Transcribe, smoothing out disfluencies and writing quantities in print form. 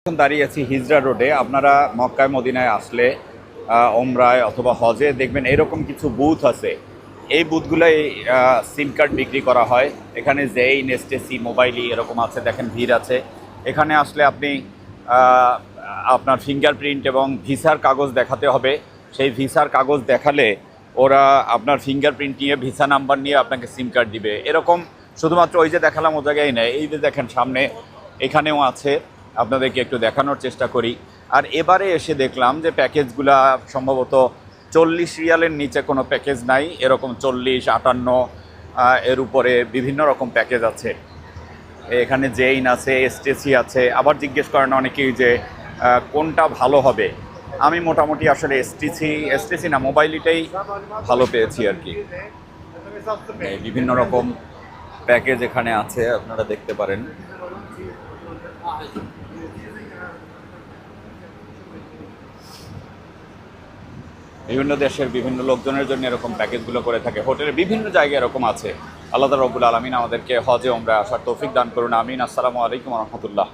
এখন দাঁড়িয়ে আছি হিজরা রোডে। আপনারা মক্কায় মদিনায় আসলে ওমরায় অথবা হজে দেখবেন এরকম কিছু বুথ আছে। এই বুথগুলোই সিম কার্ড বিক্রি করা হয়। এখানে যেই নেস্টেসি মোবাইলই এরকম আছে, দেখেন ভিড় আছে। এখানে আসলে আপনি আপনার ফিঙ্গারপ্রিন্ট এবং ভিসার কাগজ দেখাতে হবে। সেই ভিসার কাগজ দেখালে ওরা আপনার ফিঙ্গারপ্রিন্ট নিয়ে ভিসা নাম্বার নিয়ে আপনাকে সিম কার্ড দিবে। এরকম শুধুমাত্র ওই যে দেখালাম ও জায়গায় নেই, এই যে দেখেন সামনে এখানেও আছে। আপনাদেরকে একটু দেখানোর চেষ্টা করি। আর এবারে এসে দেখলাম যে প্যাকেজগুলা সম্ভবত 40 রিয়ালের নিচে কোনো প্যাকেজ নাই, এরকম 40, 58 এর উপরে বিভিন্ন রকম প্যাকেজ আছে। এখানে জেইন আছে, এসটিসি আছে। আবার জিজ্ঞেস করেন অনেকেই যে কোনটা ভালো হবে। আমি মোটামুটি আসলে এসটিসি না মোবাইলটাই ভালো পেয়েছি আর কি। বিভিন্ন রকম প্যাকেজ এখানে আছে, আপনারা দেখতে পারেন। বিভিন্ন দেশের বিভিন্ন লোকজনের জন্য এরকম প্যাকেজগুলো করে থাকে। হোটেলের বিভিন্ন জায়গায় এরকম আছে। আল্লাহ রব্বুল আলামিন আমাদেরকে হজে ওমরায় আসার তৌফিক দান করুন, আমিন। আসসালামু আলাইকুম ওয়া রাহমাতুল্লাহ।